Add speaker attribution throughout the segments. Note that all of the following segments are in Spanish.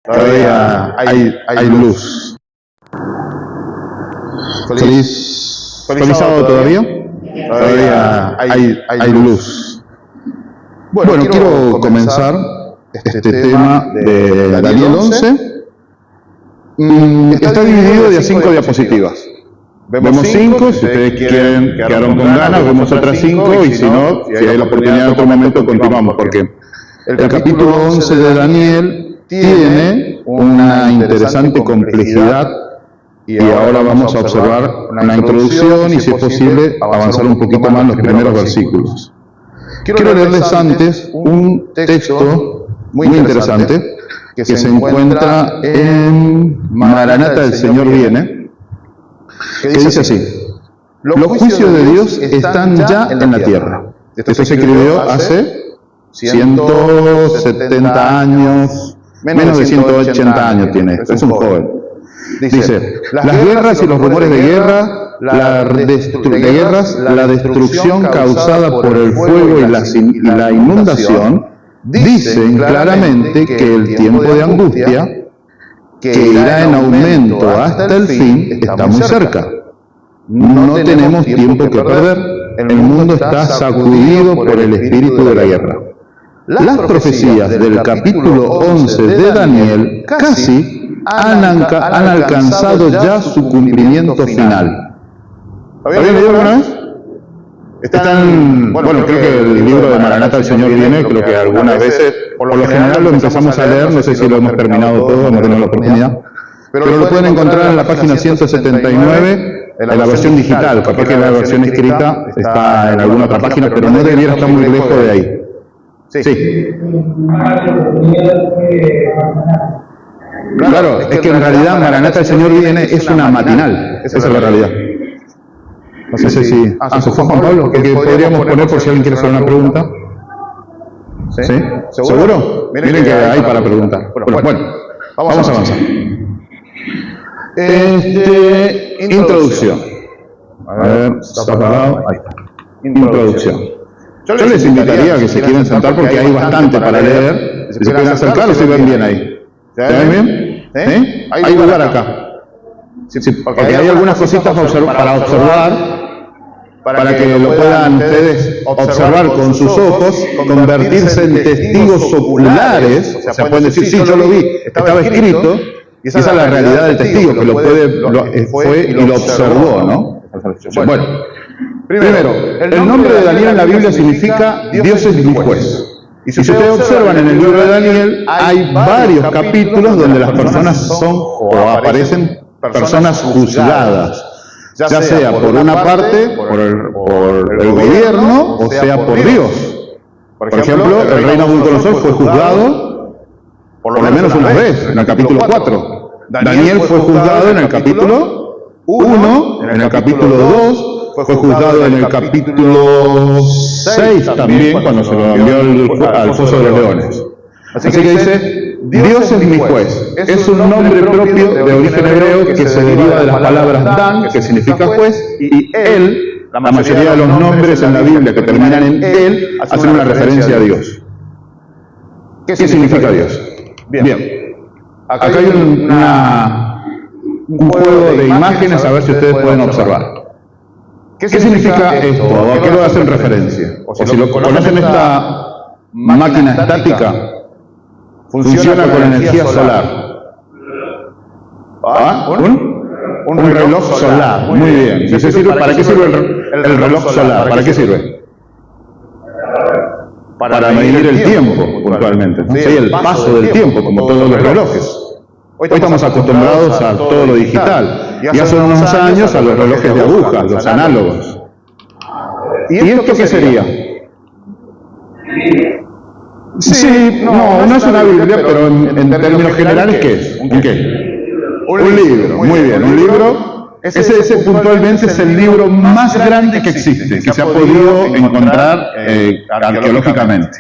Speaker 1: Todavía hay luz. Feliz sábado todavía. Todavía hay luz. Bueno, quiero comenzar este tema de Daniel 11. Está dividido de a 5 diapositivas. Vemos 5, si ustedes quedaron con ganas, vemos otras 5, y si no, si hay la oportunidad en otro momento, continuamos, porque el capítulo 11 de Daniel tiene una interesante complejidad, y ahora vamos a observar una introducción y, si es posible, avanzar un poquito más en los primeros versículos. Quiero leerles antes un texto muy interesante que se encuentra en Maranata, el Señor viene, que dice así: los juicios de Dios están ya en la tierra. Esto se escribió hace 170 años, menos de 180 años tiene esto, es un joven. Dice: las guerras y los rumores de guerra, la destrucción causada por el fuego y la inundación, dicen claramente que el tiempo de angustia, que irá en aumento hasta el fin, está muy cerca. No tenemos tiempo que perder. El mundo está sacudido por el espíritu de la guerra. Las profecías del capítulo 11 de Daniel casi han alcanzado ya su cumplimiento final. ¿Habían leído alguna vez? Bueno, creo que el libro de Maranata, el Señor viene, creo que algunas veces, por lo general lo empezamos a leer, no sé si lo hemos terminado todo, no tenemos la oportunidad, pero lo pueden encontrar en la página 179, en la versión digital. Capaz que la versión escrita está en alguna otra página, pero no debiera estar muy lejos de ahí. Sí. Claro, es que en realidad Maranata, el Señor viene, es una matinal, esa es la realidad. No sé si... ¿se fue Juan Pablo? Que podríamos poner por si alguien quiere hacer una pregunta. ¿Sí? ¿Seguro? Miren que hay para preguntar. Bueno, vamos a avanzar. Introducción. A ver, está apagado. Ahí está. Introducción. Yo les invitaría a que se quieran sentar porque hay bastante para leer. Si se pueden acercar o se ven bien ahí. ¿Se ven bien? ¿Sí? Hay lugar acá. Porque hay algunas cositas para observar, para que lo puedan ustedes observar con sus ojos, convertirse en testigos oculares. O sea, pueden decir: sí, yo lo vi, estaba escrito, y esa es la realidad del testigo, que fue y lo observó, ¿no? Bueno, primero, el nombre de Daniel en la Biblia significa Dios es mi juez. Y si ustedes observan en el libro de Daniel, hay varios capítulos donde las personas son o aparecen personas juzgadas, ya sea por una parte, por el gobierno, o sea por Dios. Por ejemplo, el rey Nabucodonosor fue juzgado por lo menos una vez, en el capítulo 4. Daniel fue juzgado en el capítulo 1, en el capítulo 2, fue juzgado en el capítulo 6 también, cuando se lo envió al foso de los leones. Así que dice: Dios es mi juez. Es un nombre propio de origen hebreo que se deriva de las palabras Dan, que significa juez, y él. La mayoría de los nombres en la Biblia que terminan en él hacen una referencia a Dios. ¿Qué significa Dios? Bien. Acá hay un juego de imágenes, a ver si ustedes pueden observar. ¿Qué significa esto? ¿O a qué lo hacen referencia? O si lo conocen, esta máquina estática funciona con energía solar. Un reloj solar. Muy bien. ¿Para qué sirve el reloj solar? ¿Para qué sirve? Para medir el tiempo, puntualmente. ¿No? Sí, el paso del tiempo, como todos los relojes. Hoy estamos acostumbrados a todo lo digital. Y hace unos años a los relojes de agujas, los análogos. ¿Y esto qué sería? Sí, no es una Biblia, pero en términos generales, ¿qué es? ¿En qué? Un libro, muy bien, un libro. Ese puntualmente es el libro más grande que existe, que se ha podido encontrar arqueológicamente.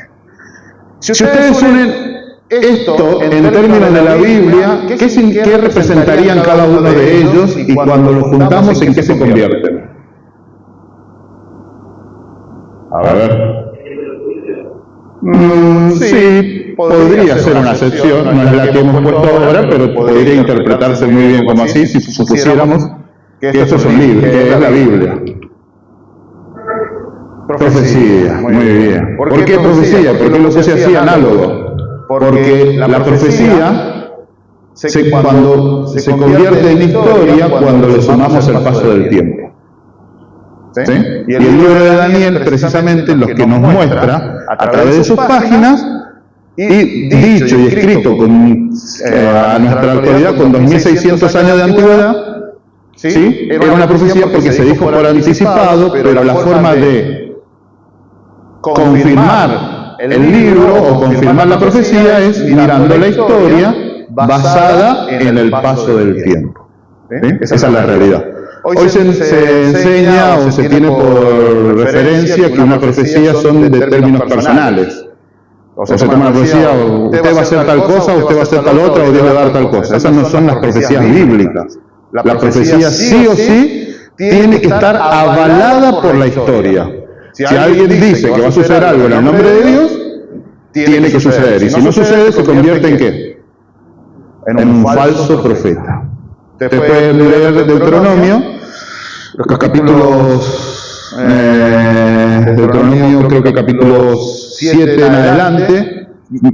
Speaker 1: Si ustedes unen esto en términos de la Biblia, ¿qué representarían cada uno de ellos? Y cuando los juntamos, ¿en qué se convierten? A ver. Sí, podría ser una excepción, no es la que hemos puesto ahora, pero podría interpretarse muy bien como así si supusiéramos que esto es un libro, que es la Biblia. Profecía, muy bien. ¿Por qué profecía? ¿Por qué lo puse así análogo? Porque la profecía cuando se convierte en historia cuando le sumamos el paso del tiempo. ¿Sí? Y el libro de Daniel precisamente lo que nos muestra a través de sus páginas y dicho y escrito a nuestra actualidad con 2600 años de antigüedad, ¿sí? Era una profecía porque se dijo por anticipado, pero la forma de confirmar el libro o confirmar la profecía es mirando la historia basada en el paso del tiempo. ¿Sí? Esa es la realidad. Hoy se enseña o se tiene por referencia que una profecía son de términos personales. O se toma una profecía, usted va a hacer tal cosa, usted va a hacer tal otra, o Dios le va a dar tal cosa. Esas no son las profecías bíblicas. La profecía sí o sí tiene que estar avalada por la historia. Si alguien dice que va a suceder algo en el nombre de Dios, tiene que suceder. Y si no sucede, se convierte ¿en qué? En un falso profeta. Ustedes pueden leer Deuteronomio, los capítulos Deuteronomio, creo que capítulos 7 en adelante,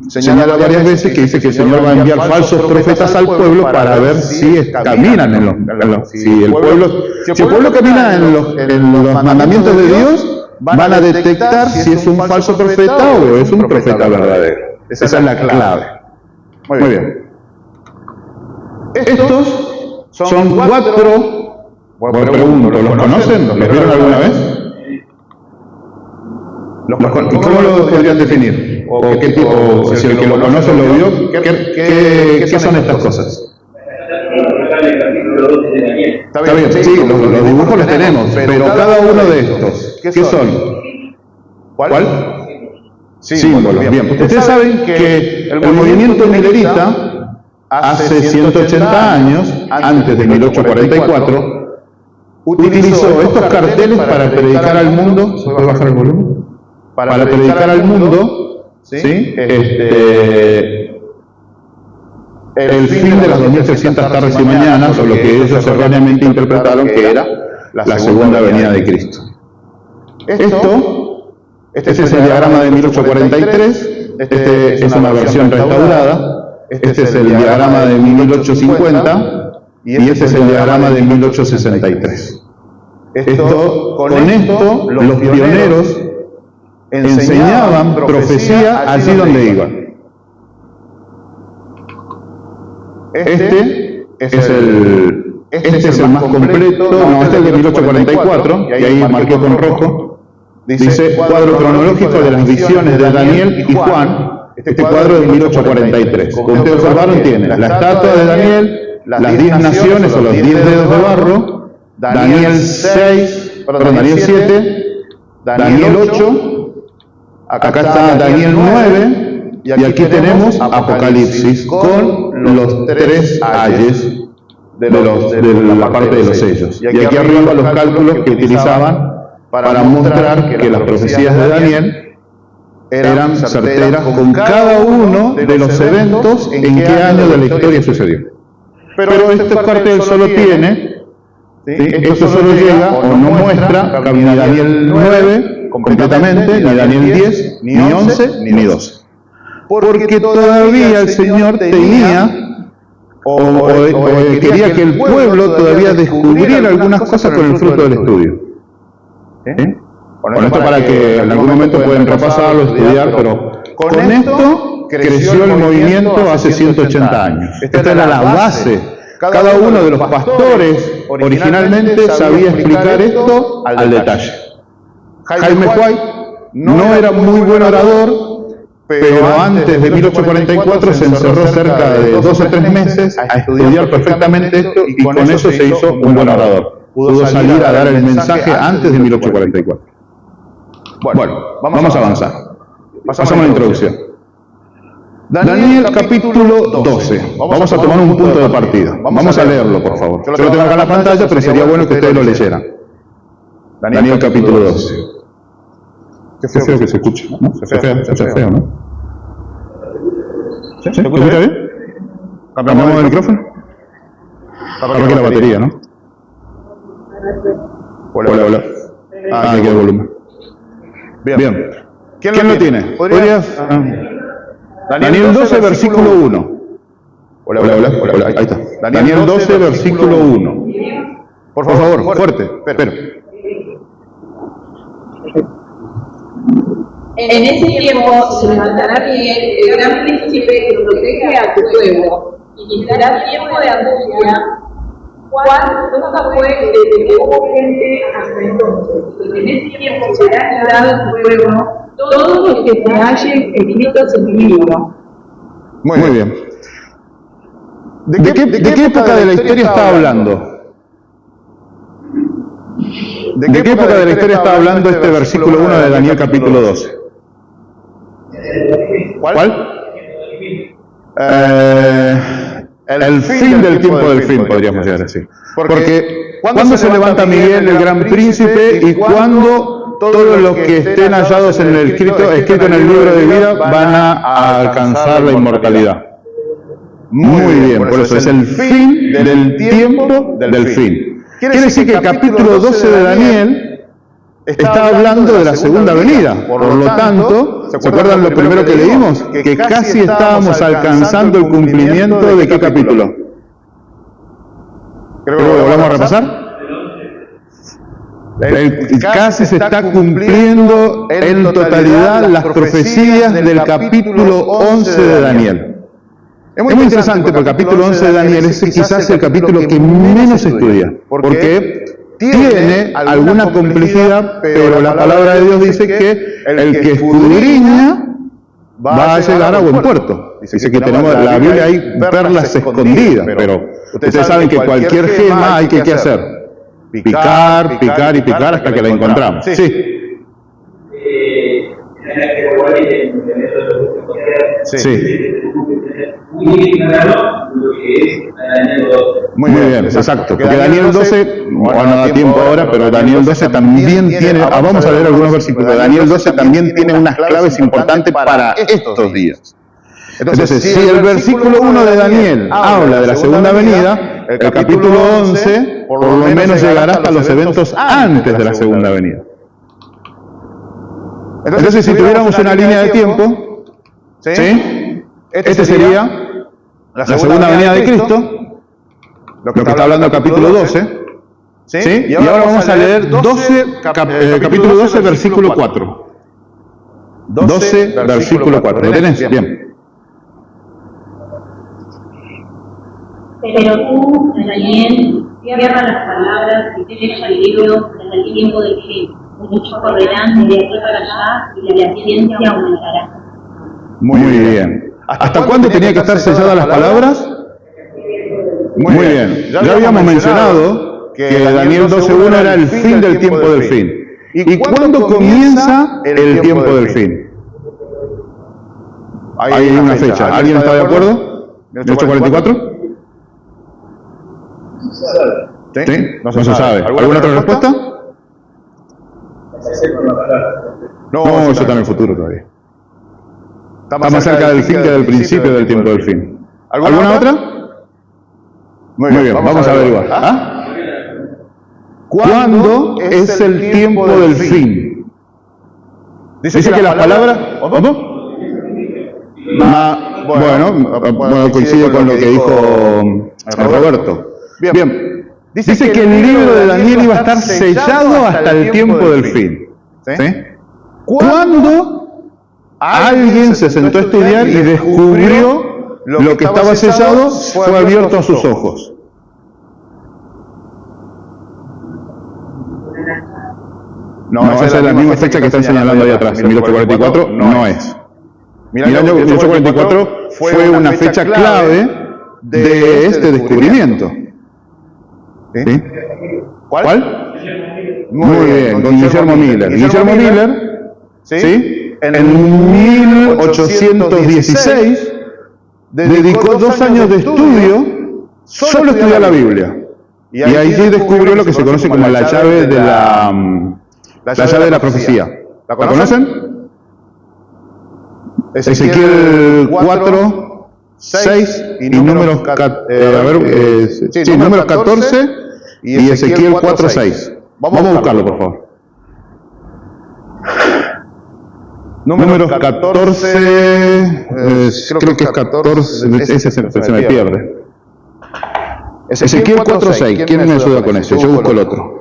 Speaker 1: señala varias veces que dice que el Señor va a enviar falsos profetas al pueblo para ver si caminan si el pueblo camina en los mandamientos de Dios, van a detectar si es un falso profeta o es un profeta verdadero. Esa es la clave. Muy bien. Estos son 4. Bueno, pregunto, ¿los conocen? ¿Los vieron alguna vez? ¿Cómo lo podrían definir? ¿O qué tipo? Si el que lo conoce lo vio, ¿qué son estas cosas? Está bien, sí, los dibujos los tenemos, pero cada uno de estos, ¿qué son? ¿Cuál? Símbolos, bien. Ustedes saben que el movimiento milerita hace 180 años, antes de 1844, utilizó estos carteles para predicar al mundo. ¿Se puede bajar el volumen? Para predicar al mundo, ¿sí? El fin de las 2300 tardes y mañanas, o lo que ellos erróneamente interpretaron que era la segunda venida de Cristo. Este es el diagrama de 1843, este es una versión restaurada. Este es el diagrama de 1850 y este es el diagrama de 1863. Con esto, los pioneros enseñaban profecía allí donde iban. Este es el más completo, no, este es el de 1844, y ahí marqué con rojo. Dice cuadro cronológico de las visiones de Daniel y Juan. Este cuadro es de 1843. Como ustedes observaron, tiene la estatua de Daniel, las 10 naciones o los 10 dedos de barro, Daniel 7, Daniel 8, acá está Daniel 9, y aquí tenemos Apocalipsis con los 3 ayes de la parte de los sellos. Y aquí arriba los cálculos que utilizaban para mostrar que las profecías de Daniel eran certeras con cada uno de los eventos en qué año de la historia sucedió. Pero este cartel solo tiene, esto solo llega o no muestra ni Daniel 9 completamente, ni Daniel 10, ni 11, ni 12. Porque todavía el Señor tenía o quería que el pueblo todavía descubriera algunas cosas con el fruto del estudio. Con esto para que en algún momento pueden repasarlo, estudiar, pero con esto creció el movimiento hace 180 años. Esta era la base. Cada uno de los pastores originalmente sabía explicar esto al detalle. Jaime White no era muy buen orador, pero antes de 1844 se encerró cerca de 2 o 3 meses a estudiar perfectamente esto y con eso se hizo un buen orador. Pudo salir a dar el mensaje antes de 1844. Bueno, vamos a avanzar. Pasamos a la introducción. Daniel capítulo 12. Vamos a tomar un punto de partida. Vamos a leerlo, por favor. Yo lo tengo acá en la pantalla, pero sería bueno que ustedes lo leyeran. Daniel capítulo 12. Qué feo que se escucha, ¿no? Se escucha feo, ¿no? ¿Se escucha bien? ¿Cambiamos el micrófono? Apague la batería, ¿no? Hola. Ah, aquí el volumen. Bien. ¿Quién lo tiene? ¿Podrías? Daniel 12, versículo 1. Hola, ahí está. Daniel 12, versículo 1. Por favor, fuerte. Espera.
Speaker 2: En ese tiempo se levantará Miguel, el gran príncipe que protege a tu pueblo, y será tiempo de angustia, cual nunca fue desde que hubo gente hasta entonces. Y en ese tiempo será librado tu pueblo todos los que se hallen escritos en mi libro.
Speaker 1: Muy bien. ¿De qué época de la historia está hablando? ¿De qué época de la historia está hablando este versículo 1 de Daniel capítulo 12? ¿Cuál? El fin del tiempo del fin, podríamos llegar a decir. Porque ¿cuándo se levanta Miguel, el gran príncipe, y cuándo todos los que estén hallados en el escrito en el libro de vida van a alcanzar la inmortalidad? Muy bien, por eso es el fin del tiempo del fin. Quiere decir que el capítulo 12 de Daniel está hablando de la segunda venida. Por lo tanto, ¿se acuerdan lo primero que leímos? Que casi estábamos alcanzando el cumplimiento de ¿qué capítulo? Creo que lo vamos a repasar. Casi se está cumpliendo en totalidad las profecías del capítulo 11 de Daniel. Es muy interesante porque el capítulo 11 de Daniel es quizás el capítulo que menos se estudia, porque tiene alguna complejidad, pero la palabra de Dios dice que el que escudriña va a llegar a buen puerto. Dice que tenemos en la Biblia hay perlas escondidas, pero ustedes saben que cualquier gema hay que ¿qué hacer? Picar hasta que la encontramos. Sí. Muy bien, exacto. Porque Daniel 12, no da tiempo ahora, pero Daniel 12 también tiene, vamos a leer algunos versículos. Daniel 12 también tiene unas claves importantes para estos días. Entonces, si el versículo 1 de Daniel habla de la segunda venida, el capítulo 11 por lo menos llegará hasta los eventos antes de la segunda venida. Entonces, si tuviéramos una línea de tiempo, ¿sí? Este sería la segunda venida de Cristo, lo que está hablando el capítulo 12, ¿sí? Y ahora vamos a leer capítulo 12, versículo 4. 12, versículo 4. ¿Lo tenés? Bien.
Speaker 2: Pero tú, Daniel, cierra las palabras y sella el libro hasta el tiempo del fin. Muchos correrán de aquí para allá y la ciencia aumentará.
Speaker 1: Muy bien. ¿Hasta cuándo tenía que estar selladas las palabras? Muy bien. Ya habíamos mencionado que Daniel 12.1 era el fin del tiempo del fin. ¿Y cuándo comienza el tiempo del fin? Hay una fecha. ¿Alguien está de acuerdo? ¿1844? ¿Sí? No se sabe. ¿Alguna otra respuesta? No, eso está en el futuro todavía. Está más cerca del fin que del principio del tiempo del fin. ¿Alguna otra? Muy bien, vamos a averiguar. ¿Ah? ¿Cuándo es el tiempo del fin? Dice que las palabras... ¿Cómo? Bueno, coincide con lo que dijo Roberto. Bien. Dice que el libro de Daniel iba a estar sellado hasta el tiempo del fin. ¿Sí? ¿Cuándo alguien se sentó a estudiar y descubrió lo que estaba sellado? Fue abierto a sus ojos. No, esa es la misma fecha que están señalando ahí atrás. 1844 no es. 1844 fue una fecha clave de este descubrimiento. ¿Sí? ¿Cuál? Muy bien, con Guillermo Miller. Guillermo Miller, ¿sí? En 1816 dedicó 2 años de estudio solo a estudiar la Biblia. Y allí descubrió lo que se conoce como la llave de la llave de la profecía. ¿La conocen? Ezequiel 4, 6 y números, números 14 y Ezequiel 4:6. Vamos a buscarlo, por favor. Números 14, creo que es 14, ese se me pierde. Ezequiel 4:6, ¿quién me ayuda con eso? Yo busco el otro.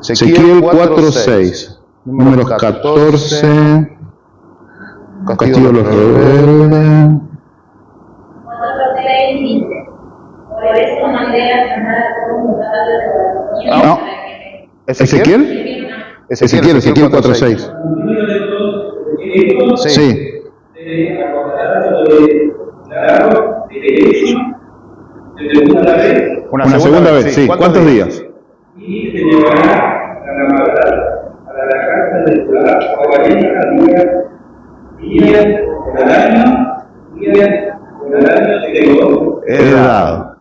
Speaker 1: Ezequiel 4:6, números 14, Castillo de los Rebeldes.
Speaker 3: 4:6 dice: por eso mandé a llamar a todos los padres de la
Speaker 1: No, Ezequiel 4:6. Sí. Una segunda vez, sí. ¿Cuántos días?
Speaker 4: Y se llevará a la maldad a la casa de Judá 40 días por el año
Speaker 1: He dado.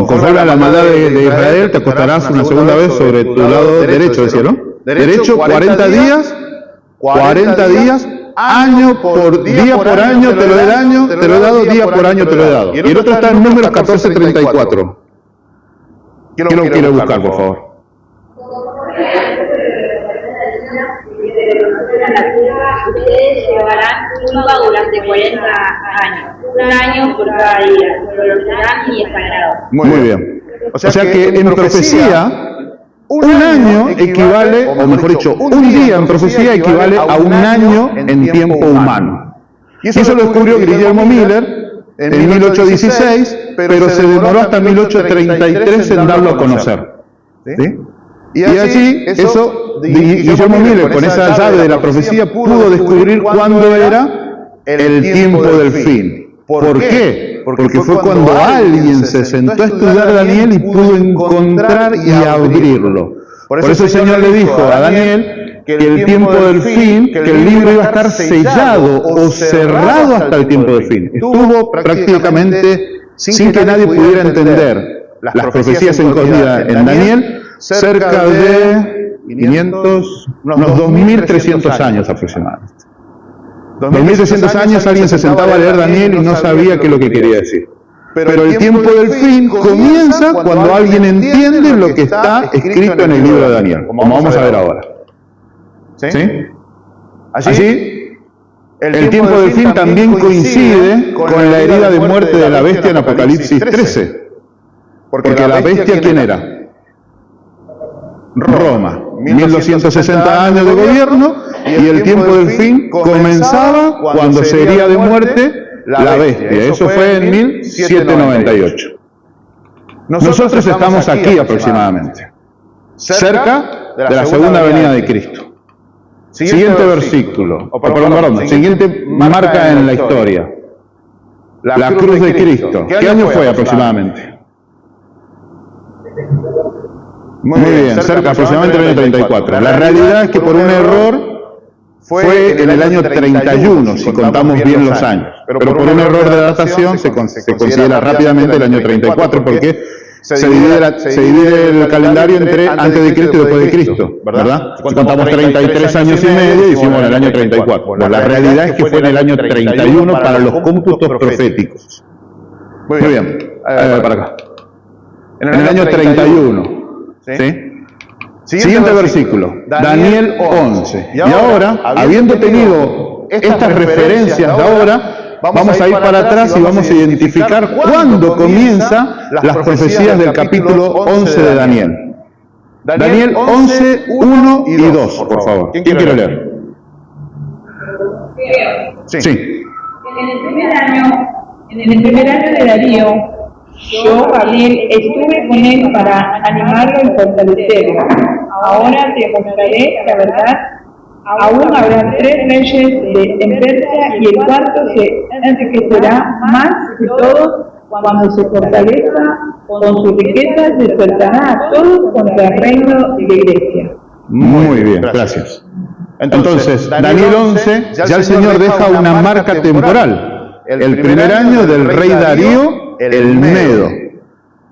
Speaker 1: Conforme a la maldad de Israel, te acostarás una segunda vez sobre tu lado derecho, decía, ¿no? Derecho, 40 días, año por día por año te lo he dado, día por año te lo he dado. Y el otro está en números 14:34. ¿Quién lo quiere buscar, por favor?
Speaker 3: Ustedes llevarán tumba durante 40 años, un año por cada día, pero lo serán y sagrados.
Speaker 1: Muy bien. O sea que en profecía, un año equivale, o mejor dicho, un día en profecía equivale a un año en tiempo humano. Y eso lo descubrió Guillermo Miller en 1816, pero se demoró hasta 1833 en darlo a conocer. ¿Sí? Y allí, Guillermo Miller, con esa llave de la profecía, pudo descubrir cuándo era el tiempo del fin. ¿Por qué? Porque fue cuando alguien se sentó a estudiar Daniel y pudo encontrar y abrirlo. Por eso el Señor le dijo a Daniel que el tiempo del fin, que el libro iba a estar sellado o cerrado hasta el tiempo del fin. Estuvo prácticamente sin que nadie pudiera entender las profecías escondidas en Daniel, cerca de 500, unos 2.300 años aproximadamente. 2.300 años alguien se sentaba a leer Daniel y no sabía qué es lo que quería decir. Pero el tiempo del fin comienza cuando alguien entiende lo que está escrito en el libro de Daniel, como vamos a ver ahora. ¿Sí? Allí, el tiempo del fin también coincide con la herida de muerte de la bestia en Apocalipsis 13. Porque la bestia, ¿quién era? Roma. 1260 años de gobierno y el tiempo del fin comenzaba cuando se hería de muerte la bestia. Eso fue en 1798. Nosotros estamos aquí aproximadamente, cerca de la segunda venida de Cristo. Siguiente versículo, siguiente marca en la historia. La cruz de Cristo. ¿Qué año fue aproximadamente? Muy bien, cerca aproximadamente del año 34. La realidad es que por un error fue en el año 31, si contamos bien los años. Pero por un error de datación se considera rápidamente el año 34, porque se divide el calendario entre antes de Cristo y después de Cristo, ¿verdad? Si contamos 33 años y medio, hicimos en el año 34. Bueno, la realidad es que fue en el año 31 para los cómputos proféticos. Muy bien, para acá. En el año 31. ¿Sí? Siguiente versículo, Daniel 11. Y ahora, habiendo tenido estas referencias de ahora, vamos a ir para atrás y vamos a identificar cuándo comienzan las profecías del capítulo 11 de Daniel. Daniel 11, 1 y 2, por favor. ¿Quién quiere leer? Sí.
Speaker 2: En el primer año de Darío, yo, Gabriel, estuve con él para animarlo y fortalecerlo. Ahora te mostraré la verdad. Aún habrá 3 reyes en Persia y el cuarto se enriquecerá más que todos. Cuando se fortalezca con sus riquezas, despertará a todos contra el reino de Grecia.
Speaker 1: Muy bien, gracias. Entonces, Daniel 11, ya el Señor deja una marca temporal. El primer año del rey Darío, el Medo.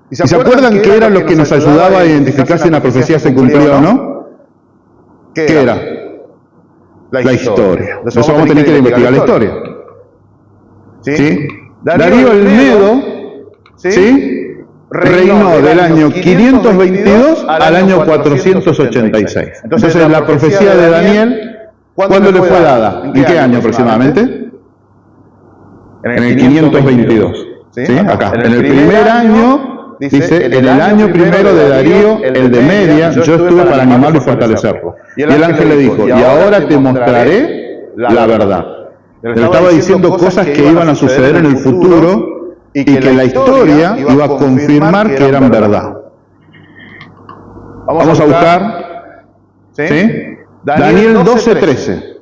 Speaker 1: ¿Y se acuerdan qué era lo que nos ayudaba a identificar si una profecía se cumplía o no? ¿Qué era? la historia. Entonces vamos a tener que ir a investigar la historia. ¿Sí? Darío el Medo, ¿sí?, reinó del año 522 al año 486. Entonces la profecía de Daniel, ¿cuándo le fue dada? ¿En qué año aproximadamente? En el 522. ¿Sí? Acá. En el primer año, dice, en el año primero de Darío, el de Media, yo estuve para animarlo y fortalecerlo. Y el ángel le dijo, y ahora te mostraré la verdad. Le estaba diciendo cosas que iban a suceder en el futuro y que la historia iba a confirmar que eran verdad. Vamos a buscar, ¿sí?, Daniel 12:13.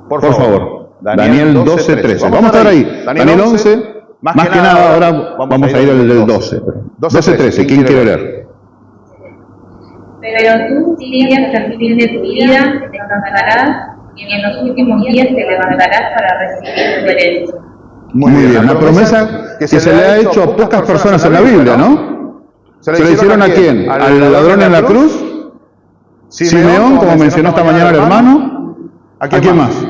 Speaker 1: Por favor. Daniel 12:13. Vamos a estar ahí. Daniel 11, más que nada, ahora vamos a ir al del 12. 12:13. ¿Quién quiere leer?
Speaker 3: Pero tú sigues hasta el fin de tu vida, descansarás, y en los últimos días te levantarás para recibir tu herencia.
Speaker 1: Muy bien. Una promesa que se le ha hecho a pocas personas en la Biblia, ¿no? ¿Se le hicieron a quién? ¿Al ladrón en la cruz? Simeón, como mencionó esta mañana el hermano. ¿A quién más?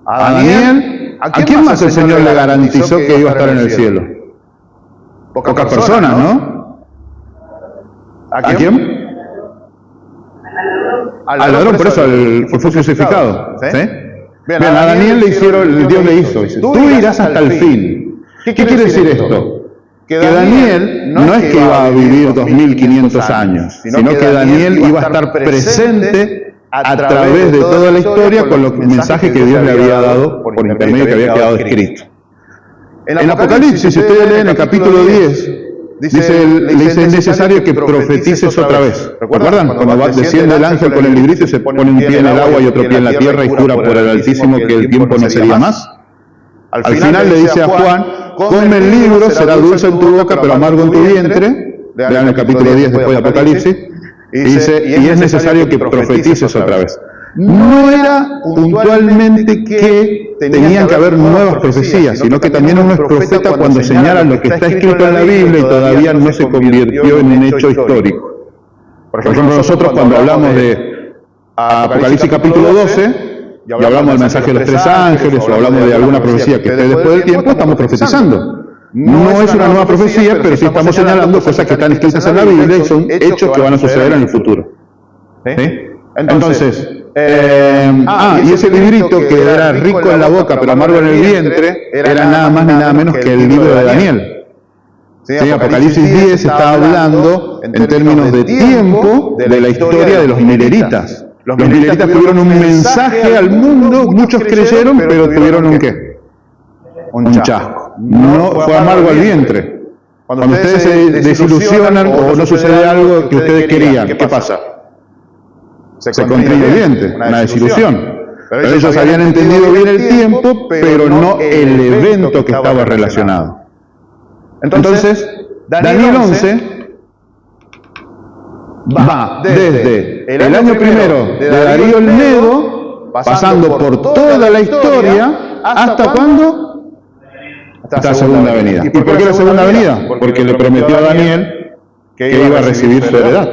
Speaker 1: A Daniel. ¿A quién más el Señor le garantizó que iba a estar en el cielo? Pocas personas, ¿no? ¿A quién? Al ladrón, por eso fue crucificado. ¿Sí? Bien, a Daniel le hicieron, Dios le hizo, dice, tú irás hasta el fin. ¿Qué quiere decir esto? Que Daniel no es que iba a vivir 2500 años, sino que Daniel iba a estar presente a través de toda la historia con los mensajes que Dios le había dado por intermedio que había quedado escrito. En Apocalipsis, si ustedes leen el capítulo 10, le dice, es necesario que profetices otra vez. ¿Recuerdan? Cuando desciende el ángel con el librito y se pone un pie en el agua y otro pie en la tierra y jura por el Altísimo que el tiempo no sería más. Al final le dice a Juan, come el libro, será dulce en tu boca, pero amargo en tu vientre. Lean el capítulo 10 después de Apocalipsis. Y dice, y es necesario que profetices otra vez. No era puntualmente que tenían que haber nuevas profecías, sino que también uno es profeta cuando señala lo que está escrito en la Biblia y todavía no se convirtió en un hecho histórico. Por ejemplo, nosotros cuando hablamos de Apocalipsis capítulo 12, y hablamos del mensaje de los tres ángeles, o hablamos de alguna profecía que esté después del tiempo, estamos profetizando. No es una nueva profecía, pero sí estamos señalando cosas que están escritas en la Biblia y son hechos que van a suceder en el futuro. ¿Sí? Entonces, y ese librito que era rico en la boca pero amargo en el vientre, era nada más ni nada menos que el libro de Daniel. ¿Sí? Apocalipsis 10 está hablando en términos de tiempo de la historia de los mileritas. Los mileritas tuvieron un mensaje al mundo, muchos creyeron, pero tuvieron un ¿qué? Un chasco. No fue amargo al vientre. Cuando ustedes se desilusionan o no sucede algo que ustedes querían, ¿qué pasa? Se contrae el vientre, una desilusión. Pero ellos habían entendido bien el tiempo, pero no el evento que estaba relacionado. Entonces, Daniel 11 va desde el año primero de Darío el Medo, pasando por toda la historia, ¿hasta cuándo? Hasta la segunda venida. ¿Y por qué la segunda venida? Porque le prometió a Daniel que iba a recibir su heredad.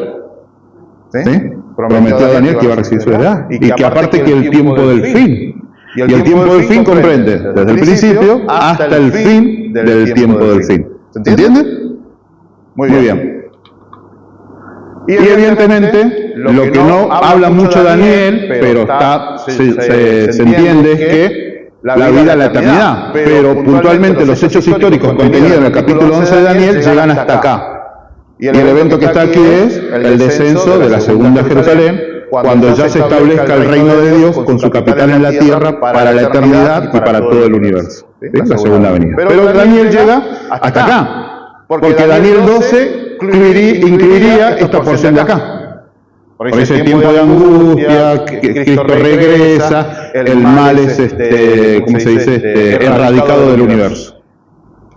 Speaker 1: ¿Sí? Prometió a Daniel que iba a recibir su heredad. Y que aparte que el tiempo del fin. Y el tiempo del fin comprende desde el principio hasta el fin del tiempo del fin. ¿Se entiende? Muy bien. Y evidentemente, lo que no habla mucho Daniel, pero se entiende es que la vida es la eternidad. Pero puntualmente los hechos históricos contenidos en el capítulo 11 de Daniel llegan hasta acá. Y el evento que está aquí es el descenso de la segunda Jerusalén, cuando ya se establezca el reino de Dios con su capital en la tierra para la eternidad y para todo el universo. ¿Sí? La segunda venida. Pero Daniel llega hasta acá, porque Daniel 12 incluiría esta porción de acá. Por ese tiempo de angustia, que Cristo regresa, el mal es, ¿cómo se dice?, erradicado del universo.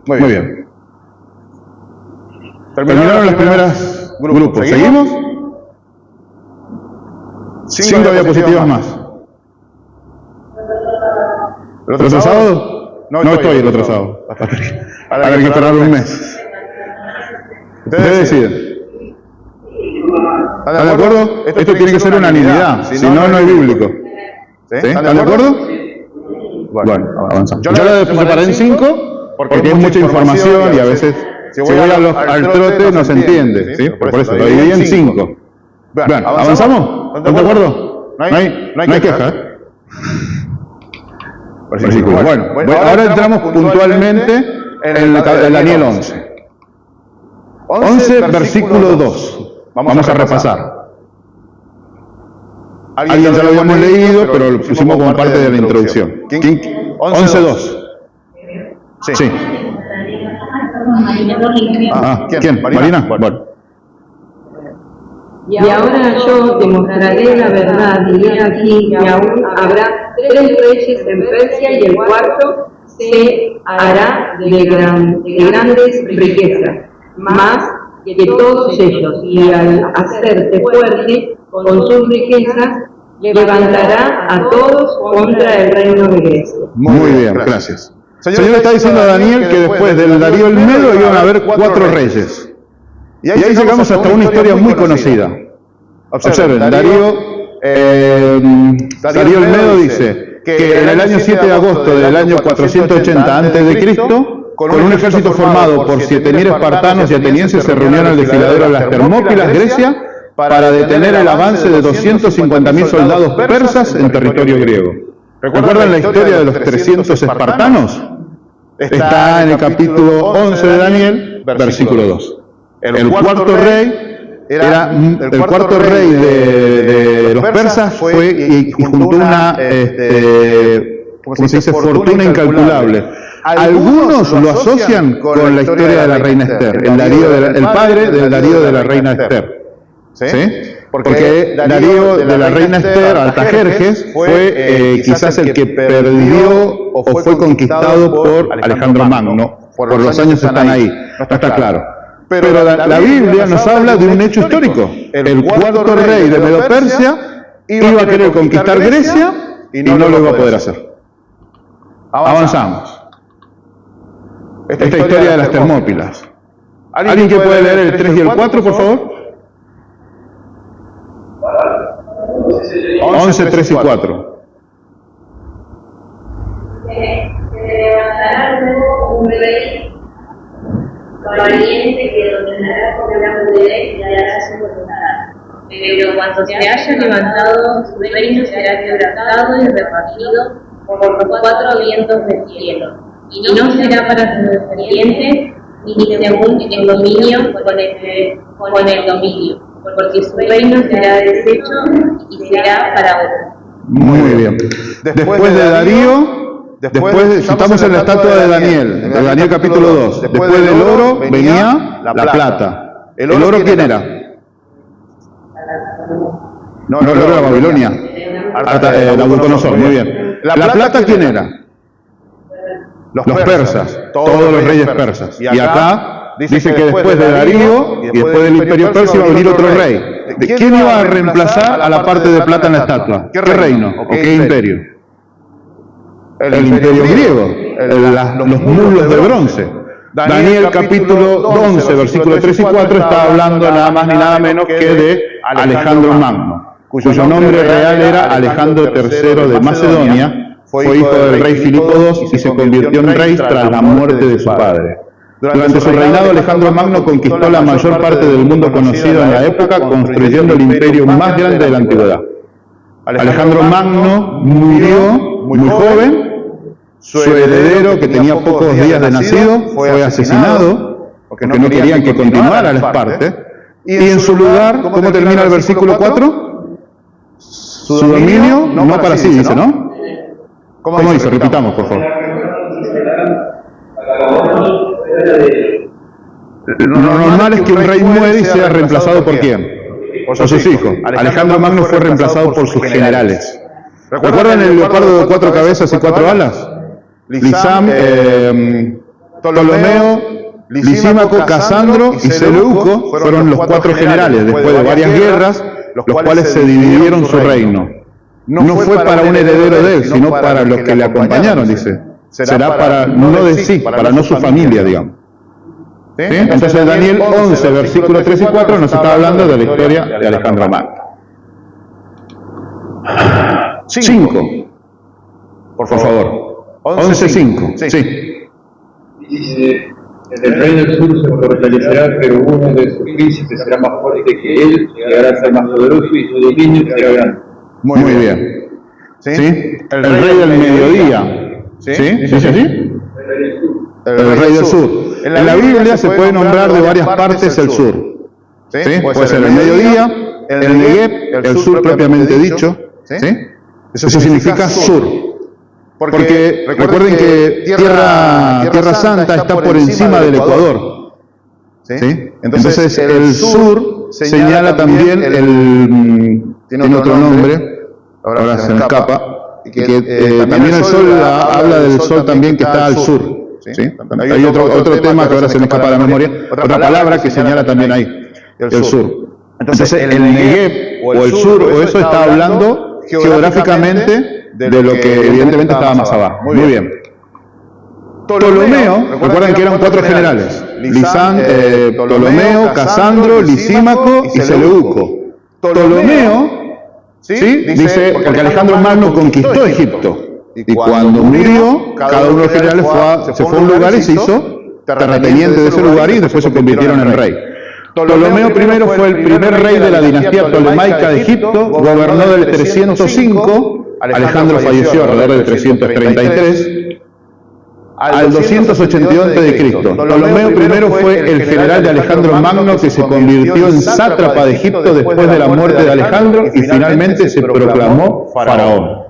Speaker 1: Muy bien. Terminaron los primeros grupos. ¿Seguimos? 5 diapositivas más. ¿El otro sábado? No estoy el otro sábado. Habrá que esperar un mes. Ustedes deciden. ¿Están de acuerdo? Esto tiene que ser unanimidad, si no, no es bíblico. ¿Sí? ¿Están de acuerdo? Bueno, avanzamos. Yo la separé en 5 porque es mucha información y a veces, si voy al trote, no se entiende. ¿Sí? Por eso, lo dividí en 5. Bueno, ¿avanzamos? ¿Están de acuerdo? No hay queja, ¿eh? Versículo. Bueno, ahora entramos puntualmente en Daniel 11. 11, versículo 2. Vamos a repasar. Alguien ya lo habíamos leído, pero lo pusimos como parte de la introducción. 11.2. Sí. ¿Quién? ¿Marina? Bueno.
Speaker 2: Y ahora yo te mostraré la verdad, y he aquí que aún habrá 3 reyes en Persia, y el cuarto se hará de grandes riquezas, más que todos ellos, y al hacerte fuerte con sus riquezas, levantará a todos contra el reino de Grecia.
Speaker 1: Muy bien, gracias. El Señor está diciendo a Daniel que después del Darío el Medo iban a haber 4 reyes. Y ahí llegamos hasta una historia muy conocida. Observen, Darío el Medo dice que en el año 7 de agosto del año 480 a.C., con un ejército formado por 7.000 espartanos y atenienses, se reunieron al desfiladero de las Termópilas, Grecia, para detener el avance de 250.000 soldados persas en territorio griego. ¿Recuerdan la historia de los 300 espartanos? Está en el capítulo 11 de Daniel, versículo 2. El cuarto rey de los persas fue y juntó una ¿cómo se dice? Fortuna incalculable. Algunos lo asocian con la historia de la reina Esther, el padre del Darío de la reina Esther. ¿Sí? Porque Darío de la reina Esther, Artajerjes, fue quizás el que perdió o fue conquistado por Alejandro Magno. Por los años están ahí, no está claro. Pero la Biblia nos habla de un hecho histórico. El cuarto rey de Medo-Persia iba a querer conquistar Grecia y no lo iba a poder hacer. Avanzamos. Esta historia de las Termópilas. ¿Alguien que puede leer el 3 y el 4, por favor? 11, 3 y 4.
Speaker 3: Se levantará luego un rey valiente que dominará con gran poder y hará su voluntad. Pero cuando se haya levantado, su reino será quebrantado y repartido por los 4 vientos del cielo. Y no será para sus descendientes, ni según el dominio con el dominio, porque su reino será deshecho y será para otro.
Speaker 1: Muy bien. Después de Darío, estamos en la estatua de Daniel, de Daniel capítulo 2. Después del oro venía la plata. ¿El oro quién era? No, el oro era Babilonia. Nabucodonosor, muy bien. ¿La plata quién era? Los persas, todos los reyes persas. Y acá dice que después de Darío y después del imperio persa iba a venir otro rey. ¿Quién iba a reemplazar a la parte de plata en la estatua? ¿Qué reino o qué imperio? El imperio griego, los mulos de bronce. Daniel capítulo 11, versículos 3 y 4 está hablando nada más ni nada menos que de Alejandro Magno, cuyo nombre real era Alejandro III de Macedonia. Fue hijo del rey Filipo II y se convirtió en rey tras la muerte de su padre. Durante su reinado, Alejandro Magno conquistó la mayor parte del mundo conocido en la época, construyendo el imperio más grande de la antigüedad. Alejandro Magno murió muy joven. Su heredero, que tenía pocos días de nacido, fue asesinado porque no querían que continuara la Esparta. Y en su lugar, ¿cómo termina el versículo 4? Su dominio no para sí, dice, ¿no? ¿Cómo dice? Repitamos, por favor. Lo normal es que un rey muere y sea reemplazado por ¿quién? Por sus hijos. Alejandro Magno fue reemplazado por sus generales. ¿Recuerdan el leopardo de 4 cabezas y 4 alas? Lisam, Ptolomeo, Lisímaco, Casandro y Seleuco fueron los 4 generales después de varias guerras, los cuales se dividieron su reino. No fue para un heredero de él, sino para los que le acompañaron, dice. Será para no de sí, para no su familia, digamos. ¿sí? Entonces Daniel 11, versículos 3 y 4 nos está hablando de la historia de Alejandro Magno. 5, por favor. 11:5. Sí.
Speaker 4: Dice, el reino del sur se fortalecerá, pero uno de sus príncipes será más fuerte que él, llegará a ser más poderoso y su dominio será grande.
Speaker 1: Muy bien. ¿Sí? El rey del mediodía. ¿Sí? ¿Dice así? El rey del sur. En la Biblia se puede nombrar de varias partes el sur. ¿Sí? Puede ser el mediodía, el Negev, el sur propiamente dicho. ¿Sí? Eso significa sur. Porque recuerden que Tierra Santa está por encima del Ecuador. ¿Sí? Entonces el sur señala también tiene otro nombre, ahora se me escapa, que también el sol habla del sol también que está al sur. ¿Sí? Hay otro tema que ahora se me escapa de la memoria, otra palabra que señala también ahí, el sur. Entonces el Negev o el sur o eso está hablando geográficamente de lo que evidentemente estaba más abajo. Muy bien. Ptolomeo, recuerden que eran 4 generales: Ptolomeo, Casandro, Lisímaco y Seleuco. Ptolomeo, ¿sí? Dice, porque Alejandro Magno conquistó Egipto, y cuando murió, cada uno de los generales se fue a un lugar y se hizo terrateniente de ese lugar y después se convirtieron en rey. Ptolomeo I fue el primer rey de la dinastía ptolemaica de Egipto, gobernó del 305, Alejandro falleció alrededor del 333, al 282 a.C. Ptolomeo I fue el general de Alejandro Magno que se convirtió en sátrapa de Egipto después de la muerte de Alejandro y finalmente se proclamó faraón.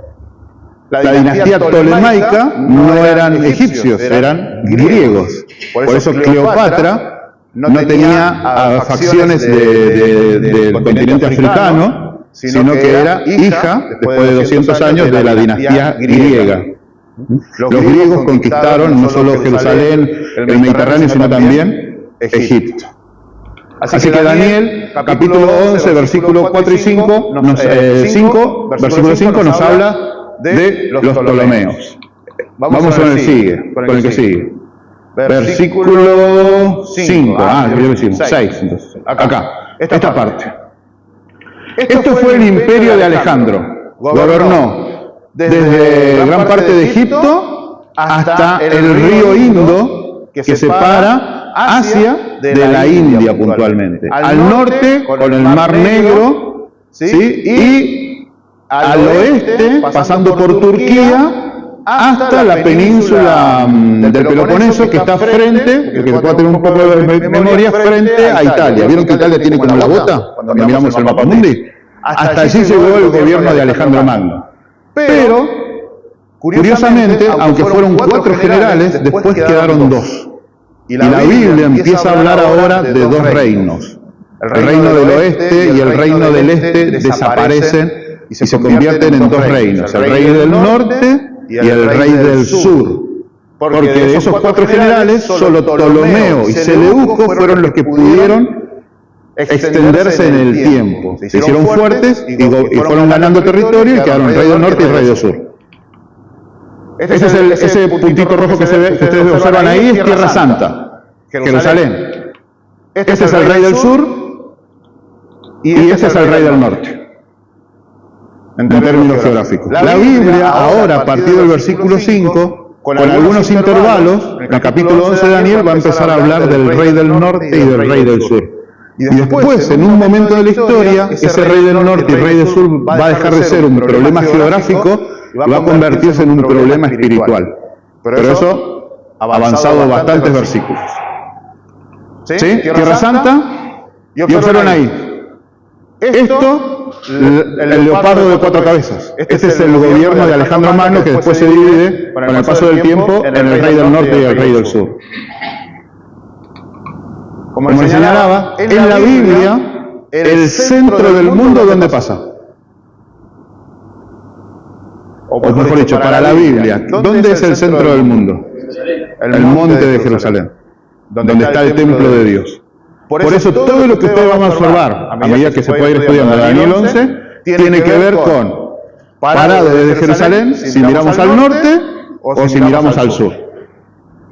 Speaker 1: La dinastía ptolemaica no eran egipcios, eran griegos. Por eso Cleopatra no tenía facciones del continente africano, sino que era hija, después de 200 años, de la dinastía griega. Los griegos conquistaron no solo Jerusalén, el Mediterráneo, sino también Egipto. Así que Daniel, capítulo 11, versículos 4 y 5, versículo 5 nos habla de los Ptolomeos. Vamos con el que sigue. Versículo 5, ya lo decimos, 6, entonces, acá, esta parte. Esto fue el imperio de Alejandro. Gobernó desde gran parte de Egipto hasta el río Indo, que separa Asia de la India puntualmente. Al norte con el Mar Negro, ¿sí? Y al oeste, pasando por Turquía, hasta la península del Peloponeso, que está frente, que pueda tener un poco de memoria, frente a Italia. ¿Vieron que Italia tiene como la bota cuando miramos el mapa mundi? Hasta allí llegó el gobierno de Alejandro Magno. Pero, curiosamente, aunque fueron 4 generales, después quedaron 2. Y la Biblia empieza a hablar ahora de 2 reinos. El reino del oeste y el reino del este desaparecen y se convierten en 2 reinos. El rey del norte y el rey del sur. Porque de esos 4 generales, solo Ptolomeo y Seleuco fueron los que pudieron extenderse en el tiempo. Se hicieron fuertes y fueron ganando territorio y quedaron el rey del norte y el rey del sur. Ese puntito rojo que ustedes observan ahí es Tierra Santa, Jerusalén. Este es el rey del sur y este es el rey del norte, en términos geográficos. La Biblia ahora, a partir del versículo 5, con algunos intervalos, en el capítulo 11 de Daniel va a empezar a hablar del rey del norte y del rey del sur. Y después, en un momento de la historia, ese rey del norte y rey del sur va a dejar de ser un problema geográfico y va a convertirse en un problema espiritual. Pero eso ha avanzado bastantes versículos. ¿Sí? Tierra Santa, y observan ahí. Esto, el leopardo de 4 cabezas. Este es el gobierno de Alejandro Magno, que después se divide, con el paso del tiempo, en el rey del norte y el rey del sur. Como les señalaba, en la Biblia, el centro del mundo, ¿dónde pasa? O mejor dicho, para la Biblia, ¿dónde es el centro del mundo? El monte de Jerusalén, donde está el templo de Dios. Por eso todo lo que ustedes van a observar, a medida que se puede ir estudiando Daniel 11, tiene que ver con parado desde Jerusalén, si miramos al norte o si miramos al sur.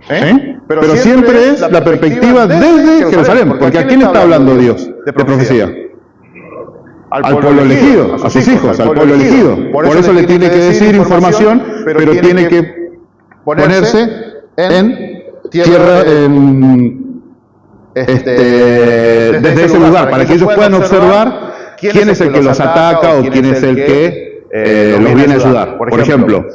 Speaker 1: ¿sí? Pero siempre es la perspectiva desde Jerusalén, porque ¿a quién está hablando Dios de profecía? Al pueblo elegido, a sus hijos, al pueblo elegido. Por eso le tiene que decir información, pero tiene que ponerse en tierra, desde ese lugar, para que ellos puedan observar quién es el que los ataca o quién es el que los viene a ayudar. Por ejemplo,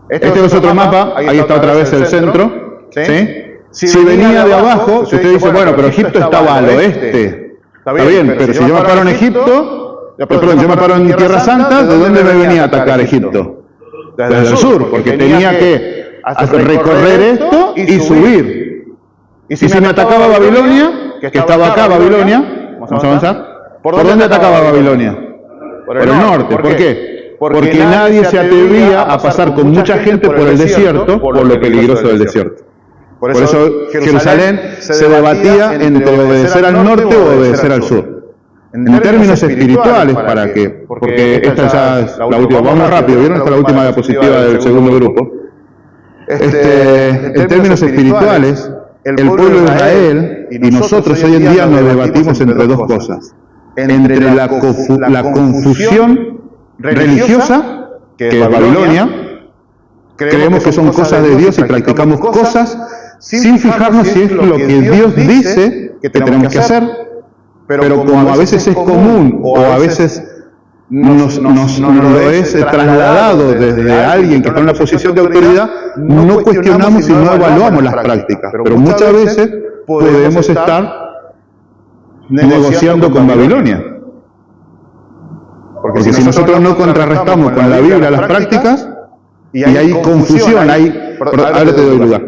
Speaker 1: este es otro mapa, ahí está otra vez el centro, ¿sí? Si venía de abajo, si usted dice, bueno, pero Egipto estaba al oeste, está bien, pero si yo me paro en Egipto, perdón, yo me paro en Tierra Santa, ¿de dónde me venía a atacar Egipto? Desde el sur, porque tenía que recorrer esto y subir. Y si me atacaba Babilonia, que estaba acá Babilonia, vamos a avanzar, ¿por dónde atacaba Babilonia? Por el norte. ¿Por qué? Porque nadie se atrevía a pasar con mucha gente por el desierto, por lo peligroso del desierto. Por eso Jerusalén se debatía entre obedecer al norte o obedecer al sur. En términos espirituales, ¿para qué? Porque esta ya es la última. Vamos rápido, ¿vieron? Esta es la última diapositiva del segundo grupo. En términos espirituales, el pueblo de Israel y nosotros hoy en día nos debatimos entre dos cosas. Entre la confusión religiosa, que es Babilonia, creemos que son cosas de Dios y practicamos cosas sin fijarnos si es lo que Dios dice que tenemos que hacer, pero como a veces es común o a veces nos lo es trasladado desde alguien que está en una posición de autoridad, no cuestionamos y no evaluamos las prácticas, pero muchas veces podemos estar negociando con Babilonia. Porque si nosotros no contrarrestamos con la Biblia las prácticas, y hay confusión, ahora te doy lugar,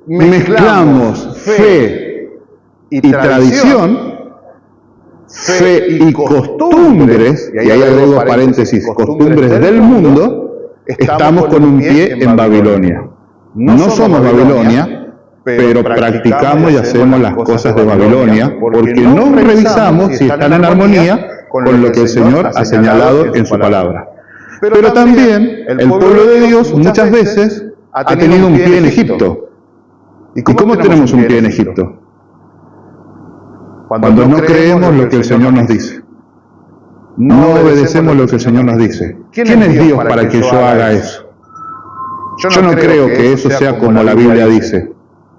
Speaker 1: mezclamos fe y tradición, fe y costumbres, y ahí agrego paréntesis, costumbres del mundo, estamos con un pie en Babilonia. No somos Babilonia, pero practicamos y hacemos las cosas de Babilonia, porque no revisamos si están en armonía con lo que el Señor ha señalado en su palabra. Pero también el pueblo de Dios muchas veces ha tenido un pie en Egipto. ¿Y cómo tenemos un pie en Egipto? Cuando no creemos lo que el Señor nos dice. No obedecemos lo que el Señor nos dice. ¿Quién es Dios para que yo haga eso? Yo no creo que eso sea como la Biblia dice.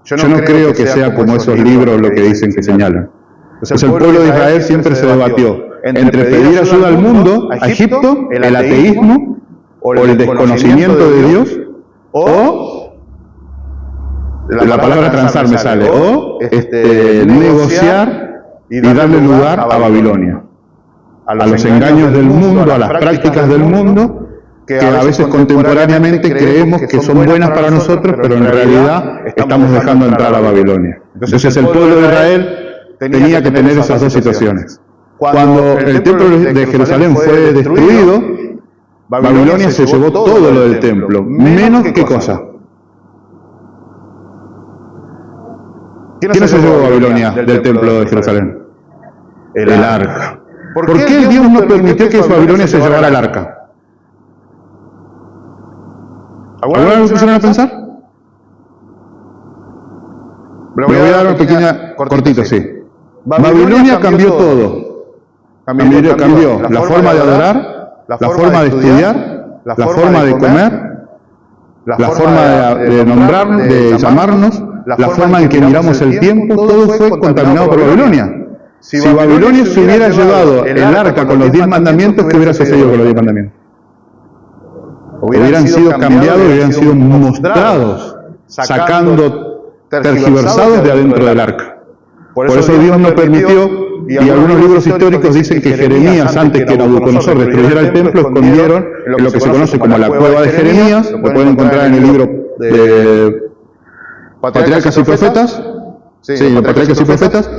Speaker 1: Yo no creo que sea como esos libros lo que dicen que señalan. Entonces el pueblo de Israel siempre se debatió entre pedir ayuda al mundo, a Egipto, el ateísmo o el desconocimiento de Dios, o la palabra transar me sale, o negociar y darle lugar a Babilonia, a los engaños del mundo, a las prácticas del mundo, que a veces contemporáneamente creemos que son buenas para nosotros, pero en realidad estamos dejando entrar a Babilonia. Entonces el pueblo de Israel tenía que tener esas dos situaciones. Cuando el templo de Jerusalén fue destruido, Babilonia se llevó todo lo del templo, menos ¿qué cosa? ¿Quién se llevó Babilonia del templo de Jerusalén? El arca. ¿Por qué Dios no permitió que Babilonia se llevara el arca? ¿Alguna vez empezaron a pensar? Le voy a dar una pequeña, cortito, sí. Babilonia cambió todo. Cambió la forma de adorar, la forma de estudiar, la forma de comer, la forma de nombrar, de llamarnos, la forma en que miramos el tiempo, todo fue contaminado por Babilonia. Si Babilonia se hubiera llevado el arca con los 10 mandamientos, ¿qué hubiera sucedido con los 10 mandamientos? Hubieran sido cambiados, hubieran sido mostrados, tergiversados de adentro del arca. Por eso Dios no permitió, y algunos libros históricos dicen que Jeremías, antes que Nabucodonosor destruyera el templo, escondieron en lo que se conoce como la cueva de Jeremías, lo pueden encontrar en el libro de Patriarcas y Profetas. Sí, Patriarcas y Profetas.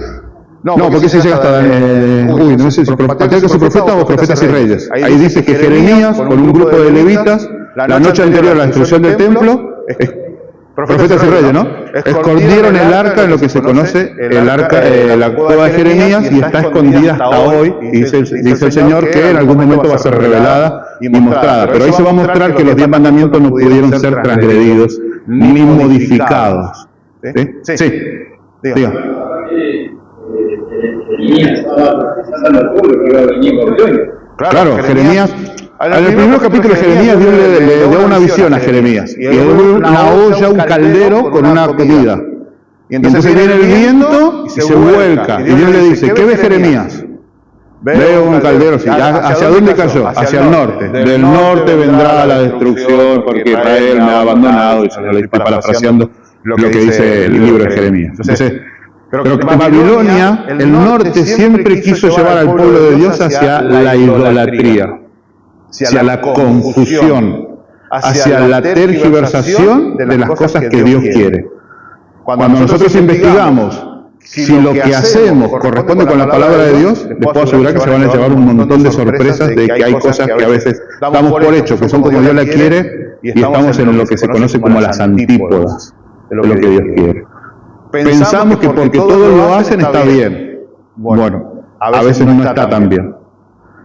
Speaker 1: No, porque se llega hasta no sé si Patriarcas y Profetas o Profetas y Reyes. Ahí dice que Jeremías, con un grupo de levitas, la noche anterior a la destrucción del templo, Profetas y Reyes, ¿no? Escondieron el arca en lo que se conoce el arca, la cueva de Jeremías, y está escondida hasta hoy, y dice el Señor que en algún momento va a ser revelada y mostrada. Pero ahí se va a mostrar que los 10 mandamientos no pudieron ser transgredidos ni modificados. ¿Sí? Sí. Diga.
Speaker 4: Jeremías estaba profetizando al pueblo que iba a venir Babilonia.
Speaker 1: Claro, Jeremías, en el primer capítulo de Jeremías Dios le dio una visión a Jeremías. Y él ve una olla, un caldero con una comida. Y entonces viene el viento y se vuelca. Y Dios le dice, ¿qué ve Jeremías? Veo un caldero, sí. ¿Hacia dónde cayó? Hacia el norte. Del norte vendrá la destrucción porque Israel me ha abandonado. Y le estoy parafraseando lo que dice el libro de Jeremías. Entonces, pero que Babilonia, el norte siempre quiso llevar al pueblo de Dios hacia la idolatría, hacia la confusión, hacia la tergiversación de las cosas que Dios quiere. Cuando nosotros investigamos si lo que hacemos corresponde con la palabra de Dios, les puedo asegurar que se van a llevar un montón de sorpresas de que hay cosas que a veces damos por hecho, que son como Dios la quiere, y estamos en lo que se conoce como las antípodas de lo que Dios quiere. Pensamos que porque todos lo hacen está bien. Bueno, a veces no está tan bien.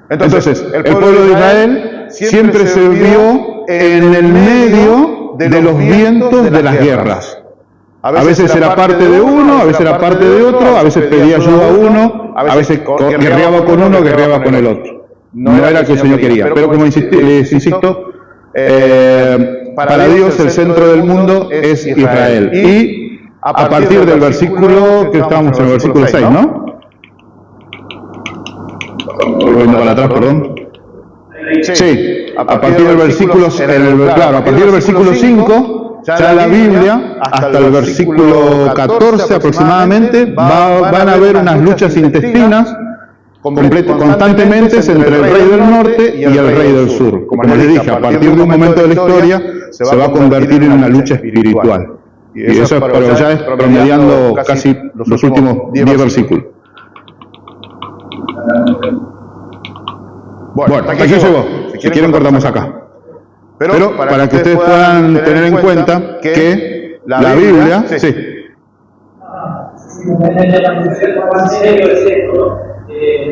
Speaker 1: Entonces, el pueblo de Israel siempre se vio en el medio de los vientos de las guerras. A veces era parte de uno, a veces era parte de otro, a veces pedía ayuda a uno, a veces guerreaba con uno, guerreaba con el otro. No era que el Señor quería. Pero como les insisto, para Dios el centro del mundo es Israel. Y a partir del versículo, que estábamos en el versículo 6, ¿no? Volviendo para atrás, perdón. Sí, a partir del versículo, claro, a partir del versículo 5, ya la Biblia, hasta el versículo 14 aproximadamente, van a haber unas luchas intestinas constantemente entre el rey del norte y el rey del sur. Como les dije, a partir de un momento de la historia se va a convertir en una lucha espiritual. Y eso pero ya es promediando casi los últimos 10 versículos. Bueno, hasta aquí llegó. Si quieren cortamos acá. Pero para que ustedes puedan tener en cuenta que la Biblia, sí.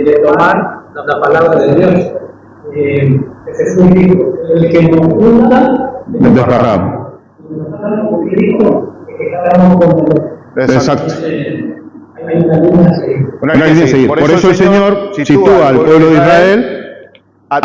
Speaker 5: De tomar la palabra de Dios. Jesús dijo, el que nos junta,
Speaker 1: desgarramos. Exacto. Una línea a seguir. Por eso el Señor sitúa al pueblo de Israel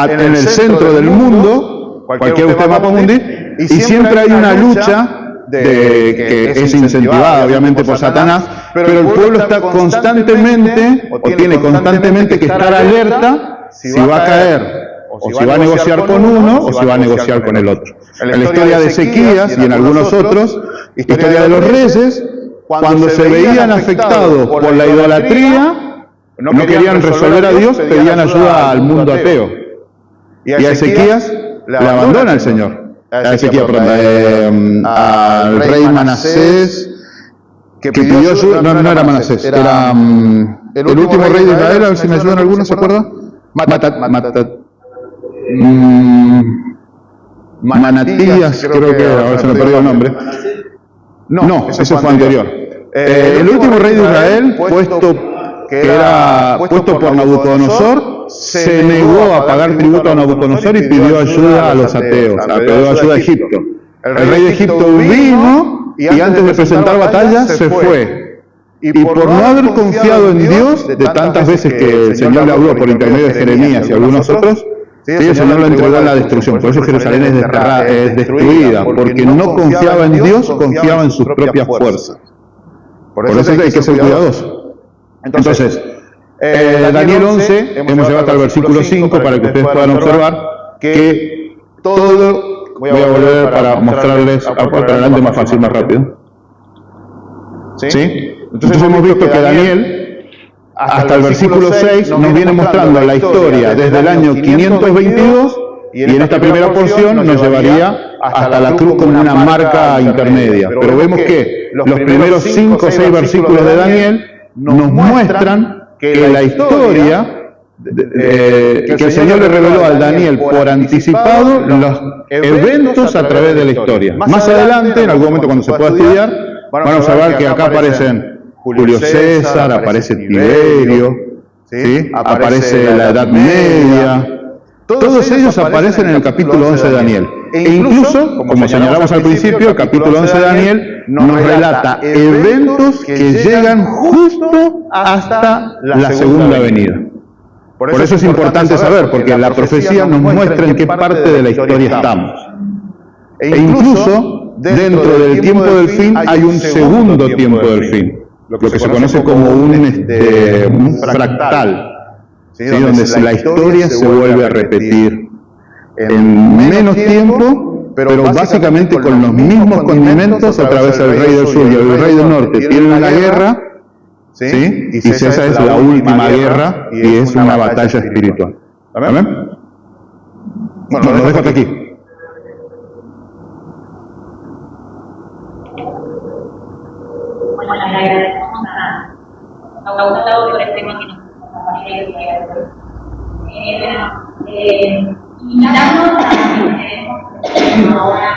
Speaker 1: en el centro del mundo, cualquier usted mapa mundi, y siempre hay una lucha que es incentivada obviamente por Satanás, pero el pueblo está constantemente, o tiene constantemente que estar alerta si va a caer, o si va a negociar con uno, o si va a negociar con el otro. En la historia de Ezequías y en algunos otros, historia de los reyes, cuando se veían afectados por la idolatría, no querían resolver a Dios, pedían ayuda al mundo ateo. Y a Ezequías le abandona el Señor. Al rey Manasés, que pidió ayuda, no era Manasés, era el último rey de Israel, a ver si me ayudan algunos, ¿se acuerdan? Manatías, creo que era, a ver si me perdió el nombre. No, ese fue anterior. El último rey de Israel, puesto por Nabucodonosor, se negó a pagar tributo a Nabucodonosor y pidió ayuda a los ateos, pidió ayuda a Egipto. El rey de Egipto vino y antes de presentar batalla se fue. Y por no haber confiado en Dios, de tantas veces que el Señor le habló por intermedio de Jeremías y algunos otros, el Señor lo entregó a la destrucción. Por eso Jerusalén es destruida, porque no confiaba en Dios, confiaba en sus propias fuerzas. Por eso hay que ser cuidadosos. Entonces, Daniel 11, hemos llegado hasta el versículo 5 para que ustedes puedan observar que todo, voy a volver para mostrarles, para adelante más fácil, más rápido. ¿Sí? Entonces hemos visto que Daniel, hasta el versículo 6, nos viene mostrando la historia desde el año 522 y en esta primera porción nos llevaría hasta la cruz como una marca intermedia. Pero vemos que los primeros 5 o 6 versículos de Daniel nos muestran que la historia que el Señor le reveló al Daniel por anticipado los eventos a través de la historia. Más adelante, en algún momento cuando se pueda estudiar, vamos a ver que acá aparecen Julio César, aparece Tiberio, ¿sí? Aparece la Edad Media, Todos ellos aparecen en el capítulo 11 de Daniel. E incluso, como señalamos al principio, el capítulo 11 de Daniel nos relata eventos que llegan justo hasta la segunda venida. Por eso es importante saber, porque la profecía nos muestra en qué parte de la historia estamos. E incluso, dentro del tiempo del fin, hay un segundo tiempo del fin, lo que se conoce como un fractal, ¿sí? Donde la historia se vuelve a repetir en menos tiempo, pero básicamente con los mismos condimentos otra vez el rey del sur y el rey del norte tienen la guerra, ¿sí? Y esa es la última guerra y es una batalla espiritual. ¿Amén? Bueno, lo dejo hasta aquí.
Speaker 3: Bueno, le agradecemos a Gustavo por este tema que nos compartió. Invitamos a que ahora